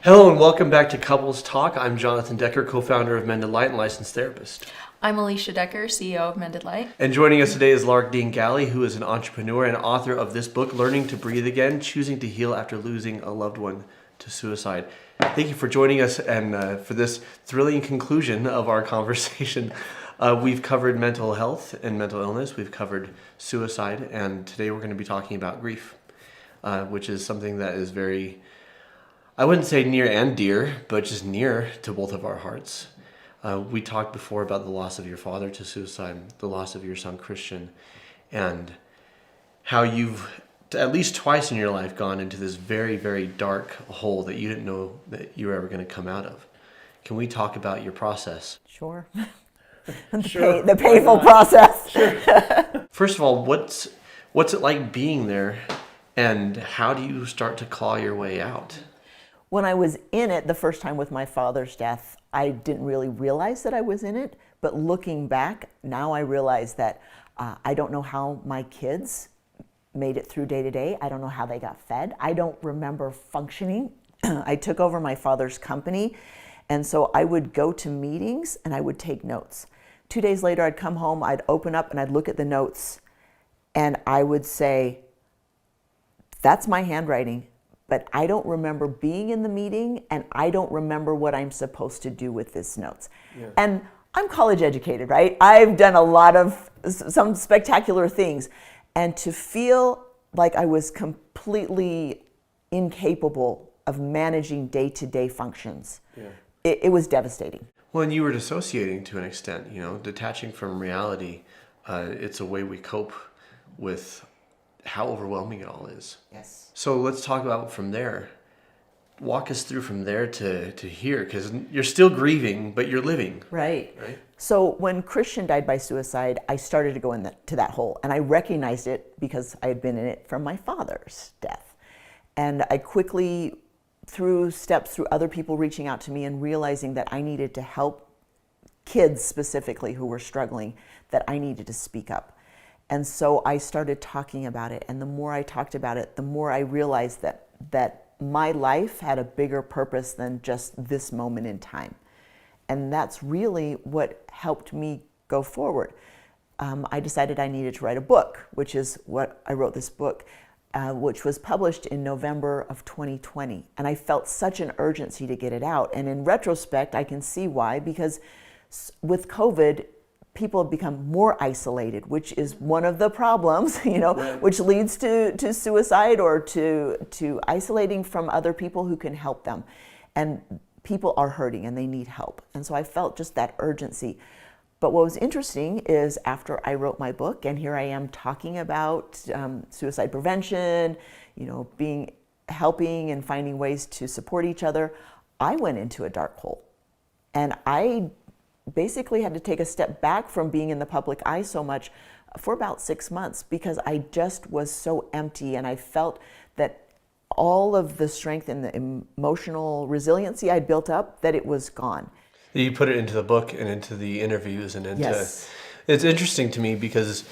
Hello and welcome back to Couples Talk. I'm Jonathan Decker, co-founder of Mended Light and licensed therapist. I'm Alicia Decker, CEO of Mended Light. And joining us today is Lark Dean Galley, who is an entrepreneur and author of this book, Learning to Breathe Again, Choosing to Heal After Losing a Loved One to Suicide. Thank you for joining us and for this thrilling conclusion of our conversation. We've covered mental health and mental illness. We've covered suicide. And today we're going to be talking about grief, which is something that is very, I wouldn't say near and dear, but just near to both of our hearts. We talked before about the loss of your father to suicide, the loss of your son Christian, and how you've at least twice in your life gone into this very, very dark hole that you didn't know that you were ever going to come out of. Can we talk about your process? Sure. Sure. The painful process. Sure. First of all, what's it like being there, and how do you start to claw your way out? When I was in it the first time with my father's death, I didn't really realize that I was in it. But looking back, now I realize that I don't know how my kids made it through day to day. I don't know how they got fed. I don't remember functioning. I took over my father's company, and so I would go to meetings and I would take notes. 2 days later, I'd come home, I'd open up and I'd look at the notes, and I would say, that's my handwriting. But I don't remember being in the meeting, and I don't remember what I'm supposed to do with these notes. Yeah. And I'm college educated, right? I've done a lot of some spectacular things. And to feel like I was completely incapable of managing day-to-day functions, it was devastating. Well, and you were dissociating to an extent, detaching from reality. It's a way we cope with how overwhelming it all is. Yes. So let's talk about from there. Walk us through from there to here, because you're still grieving, but you're living. Right. So when Christian died by suicide, I started to go into that hole, and I recognized it because I had been in it from my father's death. And I quickly, through steps through other people reaching out to me and realizing that I needed to help kids specifically who were struggling, that I needed to speak up. And so I started talking about it, and the more I talked about it, the more I realized that my life had a bigger purpose than just this moment in time. And that's really what helped me go forward. I decided I needed to write a book, which is what I wrote this book, which was published in November of 2020. And I felt such an urgency to get it out. And in retrospect, I can see why, because with COVID, people have become more isolated, which is one of the problems, which leads to suicide or to isolating from other people who can help them. And people are hurting and they need help. And so I felt just that urgency. But what was interesting is after I wrote my book, and here I am talking about suicide prevention, helping and finding ways to support each other, I went into a dark hole. And I basically had to take a step back from being in the public eye so much for about 6 months, because I just was so empty, and I felt that all of the strength and the emotional resiliency I built up, that it was gone. You put it into the book and into the interviews and into... Yes. It's interesting to me because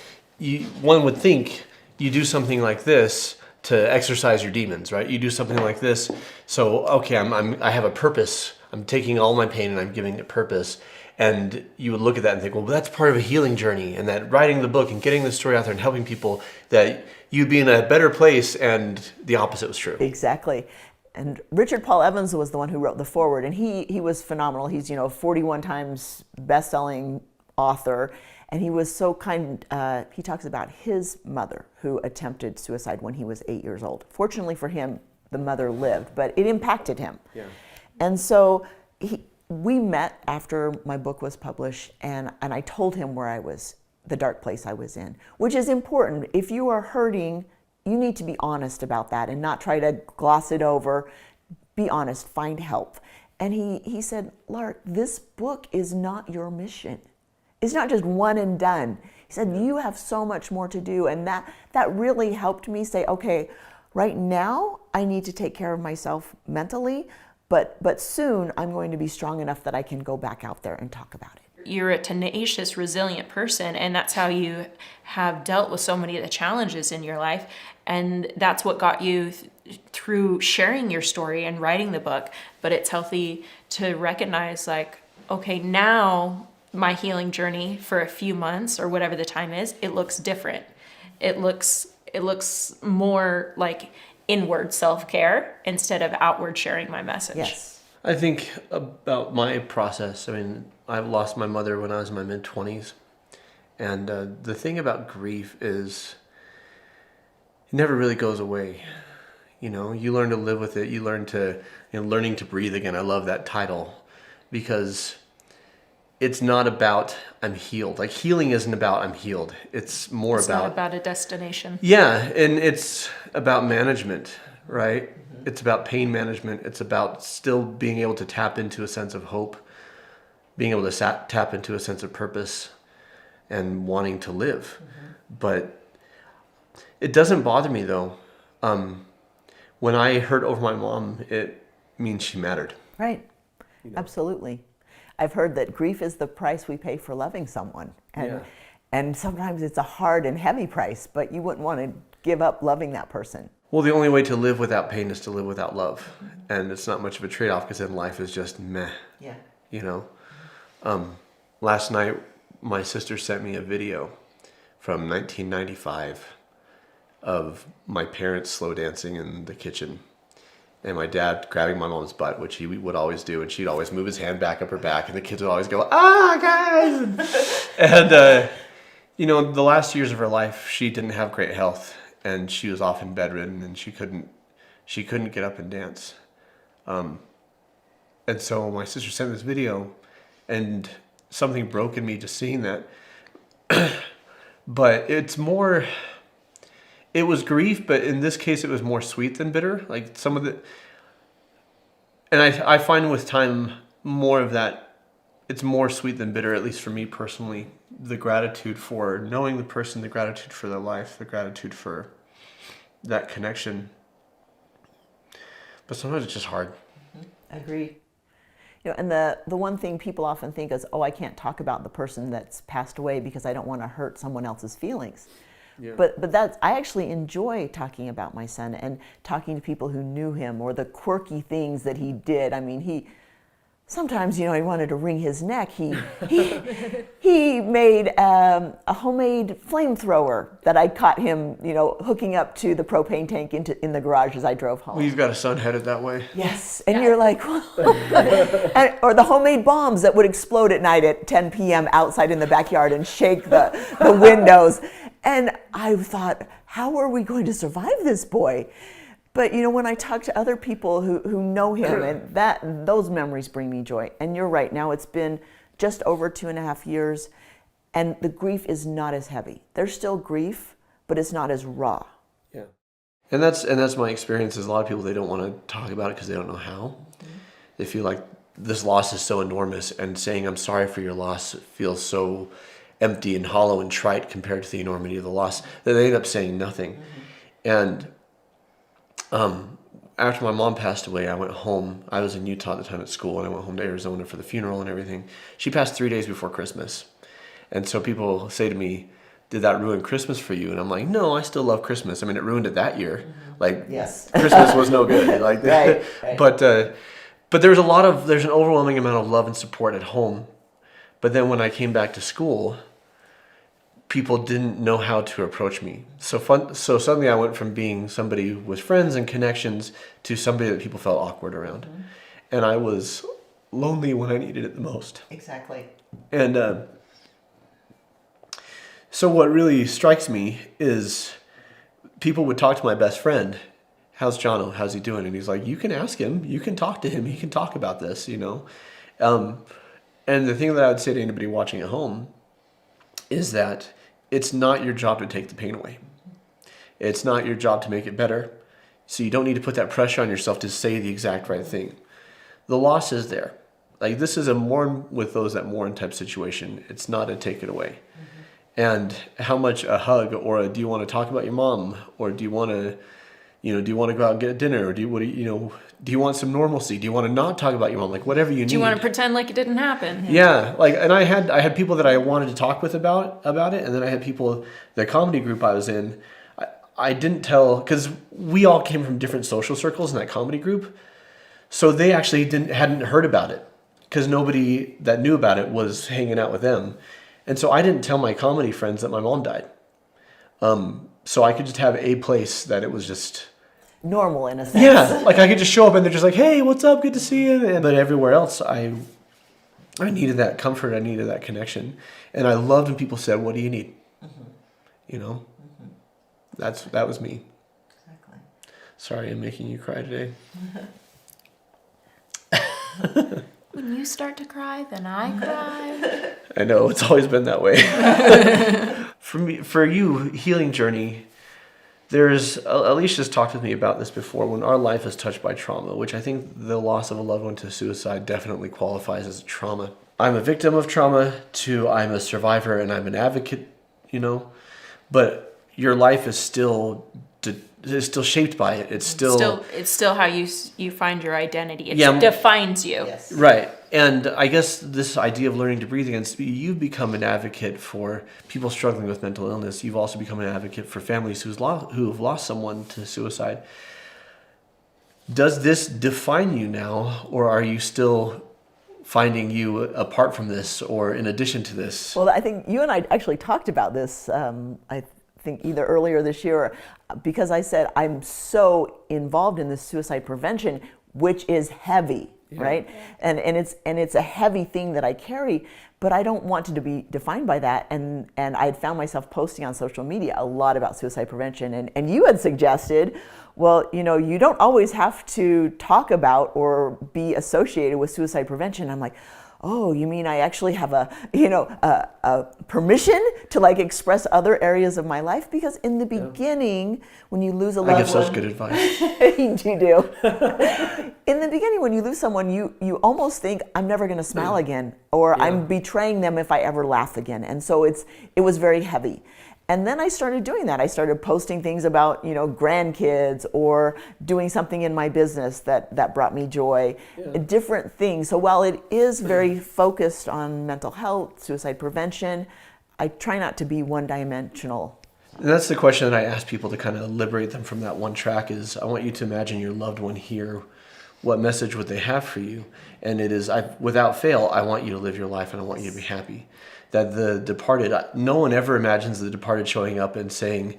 one would think you do something like this to exercise your demons, right? You do something like this, so okay, I have a purpose. I'm taking all my pain and I'm giving it purpose. And you would look at that and think, well, that's part of a healing journey, and that writing the book and getting the story out there and helping people, that you'd be in a better place, and the opposite was true. Exactly. And Richard Paul Evans was the one who wrote the foreword, and he was phenomenal. He's 41 times best-selling author, and he was so kind. He talks about his mother who attempted suicide when he was 8 years old. Fortunately for him, the mother lived, but it impacted him. Yeah. And so we met after my book was published, and I told him where I was, the dark place I was in, which is important. If you are hurting, you need to be honest about that and not try to gloss it over. Be honest, find help. And he said, Lark, this book is not your mission. It's not just one and done. He said, you have so much more to do. And that really helped me say, okay, right now I need to take care of myself mentally, but soon I'm going to be strong enough that I can go back out there and talk about it. you're a tenacious, resilient person, and that's how you have dealt with so many of the challenges in your life. And that's what got you through sharing your story and writing the book. But it's healthy to recognize, like, okay, now my healing journey for a few months or whatever the time is, it looks different. It looks more like inward self-care instead of outward sharing my message. Yes. I think about my process. I mean, I lost my mother when I was in my mid-20s. And the thing about grief is it never really goes away. You know, you learn to live with it. You learn to, learning to breathe again. I love that title because it's not about I'm healed. Like, healing isn't about I'm healed. It's more It's not about a destination. Yeah, and it's about management, right? It's about pain management. It's about still being able to tap into a sense of hope, being able to tap into a sense of purpose and wanting to live. But it doesn't bother me, though. When I hurt over my mom, it means she mattered. Right. Absolutely. I've heard that grief is the price we pay for loving someone. And sometimes it's a hard and heavy price, but you wouldn't want to give up loving that person. Well, the only way to live without pain is to live without love. And it's not much of a trade-off because then life is just meh. Yeah. Last night, my sister sent me a video from 1995 of my parents slow dancing in the kitchen. And my dad grabbing my mom's butt, which he would always do, and she'd always move his hand back up her back, and the kids would always go, "Ah, guys!" And the last years of her life, she didn't have great health, and she was often bedridden, and she couldn't get up and dance. And so my sister sent this video, and something broke in me just seeing that. But it was grief, but in this case, it was more sweet than bitter. Like some of the, and I find with time more of that, it's more sweet than bitter, at least for me personally. The gratitude for knowing the person, the gratitude for their life, the gratitude for that connection. But sometimes it's just hard. I agree. And the one thing people often think is, oh, I can't talk about the person that's passed away because I don't want to hurt someone else's feelings. Yeah. But I actually enjoy talking about my son and talking to people who knew him or the quirky things that he did. I mean, sometimes, he wanted to wring his neck. He made a homemade flamethrower that I caught him, hooking up to the propane tank in the garage as I drove home. Well, you've got a son headed that way. Yes, and you're like, or the homemade bombs that would explode at night at 10 p.m. outside in the backyard and shake the windows. And I thought, how are we going to survive this boy? But when I talk to other people who know him, and those memories bring me joy. And you're right, now it's been just over 2.5 years, and the grief is not as heavy. There's still grief, but it's not as raw. Yeah, and that's my experience. Is a lot of people, they don't want to talk about it because they don't know how. They feel like this loss is so enormous, and saying I'm sorry for your loss feels so empty and hollow and trite compared to the enormity of the loss that they end up saying nothing. And after my mom passed away, I went home. I was in Utah at the time at school, and I went home to Arizona for the funeral and everything. She passed 3 days before Christmas. And so people say to me, did that ruin Christmas for you? And I'm like, no, I still love Christmas. I mean, it ruined it that year. Like, yes. Christmas was no good. Like, right. But there's an overwhelming amount of love and support at home. But then when I came back to school, people didn't know how to approach me. So suddenly I went from being somebody with friends and connections to somebody that people felt awkward around. And I was lonely when I needed it the most. Exactly. And so what really strikes me is people would talk to my best friend, how's Jono? How's he doing? And he's like, you can ask him. You can talk to him. He can talk about this, And the thing that I would say to anybody watching at home is that it's not your job to take the pain away. It's not your job to make it better. So you don't need to put that pressure on yourself to say the exact right thing. The loss is there. Like, this is a mourn with those that mourn type situation. It's not a take it away. And how much a hug or a, do you want to talk about your mom? Or do you want to go out and get a dinner? Or do do you want some normalcy? Do you want to not talk about your mom? Like whatever you need. Do you want to pretend like it didn't happen? Yeah, like, and I had people that I wanted to talk with about it, and then I had people, the comedy group I was in, I didn't tell, because we all came from different social circles in that comedy group, so they actually hadn't heard about it, because nobody that knew about it was hanging out with them, and so I didn't tell my comedy friends that my mom died, so I could just have a place that it was just Normal in a sense. yeah, like I could just show up and they're just like, hey, what's up? Good to see you. But everywhere else, I needed that comfort. I needed that connection. And I loved when people said, what do you need? You know, that was me. Exactly. Sorry, I'm making you cry today. When you start to cry, then I cry. I know, it's always been that way. For you, healing journey, Alicia's talked with me about this before, when our life is touched by trauma, which I think the loss of a loved one to suicide definitely qualifies as a trauma. I'm a victim of trauma to I'm a survivor and I'm an advocate, you know, but your life is still shaped by it. It's still how you find your identity. It Yeah. defines you. Yes. right. And I guess this idea of learning to breathe again, you've become an advocate for people struggling with mental illness. You've also become an advocate for families who have lost someone to suicide. Does this define you now, or are you still finding you apart from this or in addition to this? Well, I think you and I actually talked about this, I think either earlier this year, because I said I'm so involved in this suicide prevention, which is heavy, right? And it's a heavy thing that I carry, but I don't want to be defined by that. And I had found myself posting on social media a lot about suicide prevention. And you had suggested, well, you know, you don't always have to talk about or be associated with suicide prevention. I'm like, oh, you mean I actually have a permission to like express other areas of my life? Because in the beginning, when you lose a loved one, I give such good advice. you do. In the beginning, when you lose someone, you almost think I'm never going to smile again, or I'm betraying them if I ever laugh again, and so it was very heavy. And then I started doing that. I started posting things about, you know, grandkids or doing something in my business that brought me joy, different things. So while it is very focused on mental health, suicide prevention, I try not to be one-dimensional. And that's the question that I ask people to kind of liberate them from that one track is, I want you to imagine your loved one here. What message would they have for you? And it is, without fail, I want you to live your life and I want you to be happy. That the departed, no one ever imagines the departed showing up and saying,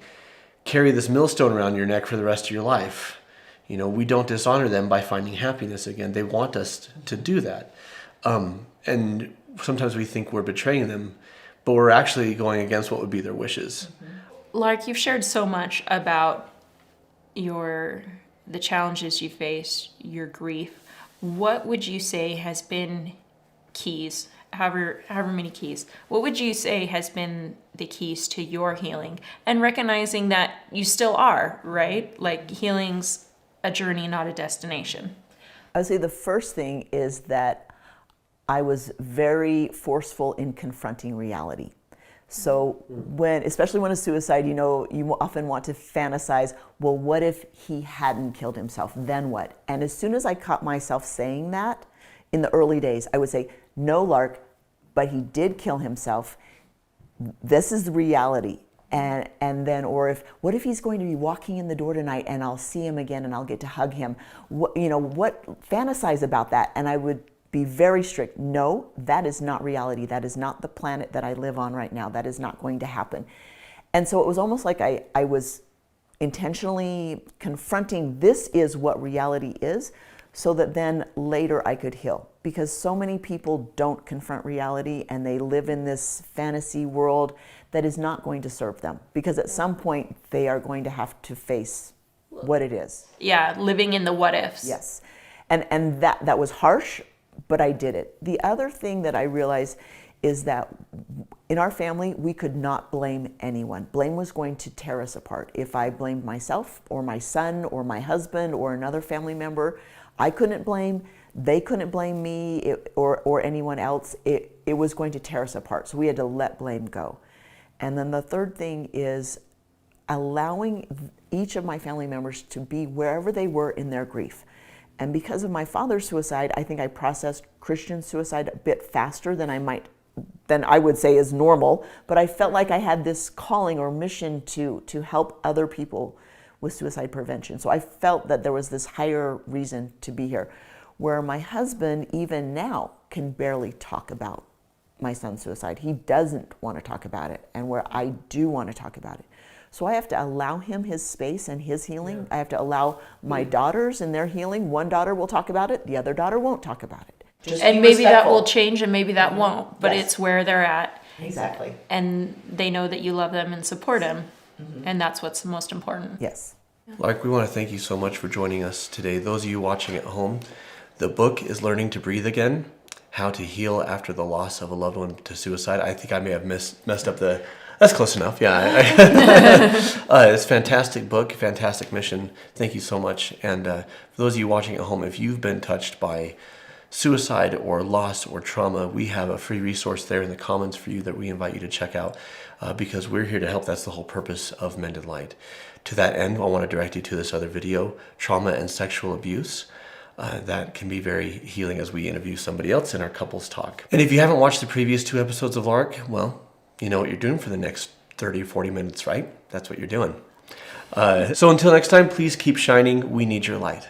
carry this millstone around your neck for the rest of your life. You know, we don't dishonor them by finding happiness again. They want us to do that. And sometimes we think we're betraying them, but we're actually going against what would be their wishes. Lark, you've shared so much about the challenges you face, your grief. What would you say has been keys, however many keys, what would you say has been the keys to your healing? And recognizing that you still are, right? Like healing's a journey, not a destination. I would say the first thing is that I was very forceful in confronting reality. So especially when a suicide, you know, you often want to fantasize, well, what if he hadn't killed himself? Then what? And as soon as I caught myself saying that in the early days, I would say, no, Lark, but he did kill himself. This is the reality. And then, or what if he's going to be walking in the door tonight and I'll see him again and I'll get to hug him? Fantasize about that. And I would be very strict. No, that is not reality. That is not the planet that I live on right now. That is not going to happen. And so it was almost like I was intentionally confronting this is what reality is, so that then later I could heal. Because so many people don't confront reality and they live in this fantasy world that is not going to serve them. Because at some point they are going to have to face what it is. Yeah, living in the what ifs. Yes. And that was harsh, but I did it. The other thing that I realized is that in our family, we could not blame anyone. Blame was going to tear us apart. If I blamed myself or my son or my husband or another family member, I couldn't blame, they couldn't blame me or anyone else. It was going to tear us apart. So we had to let blame go. And then the third thing is allowing each of my family members to be wherever they were in their grief. And because of my father's suicide, I think I processed Christian suicide a bit faster than I would say is normal. But I felt like I had this calling or mission to help other people with suicide prevention. So I felt that there was this higher reason to be here. Where my husband, even now, can barely talk about my son's suicide. He doesn't want to talk about it, and where I do want to talk about it. So I have to allow him his space and his healing. I have to allow my daughters in their healing. One daughter will talk about it, the other daughter won't talk about it. Just And be maybe that respectful. will change and maybe that won't, but Yes. it's where they're at. Exactly. And they know that you love them and support them. And that's what's most important. Yes. Lark, we want to thank you so much for joining us today. Those of you watching at home, the book is Learning to Breathe Again, How to Heal After the Loss of a Loved One to Suicide. I think I may have messed up the... That's close enough, yeah. It's a fantastic book, fantastic mission. Thank you so much. And for those of you watching at home, if you've been touched by suicide or loss or trauma, we have a free resource there in the comments for you that we invite you to check out because we're here to help. That's the whole purpose of Mended Light. To that end, I want to direct you to this other video, Trauma and Sexual Abuse. That can be very healing as we interview somebody else in our couples talk. And if you haven't watched the previous 2 episodes of Lark, well, you know what you're doing for the next 30 or 40 minutes, right? That's what you're doing. So until next time, please keep shining. We need your light.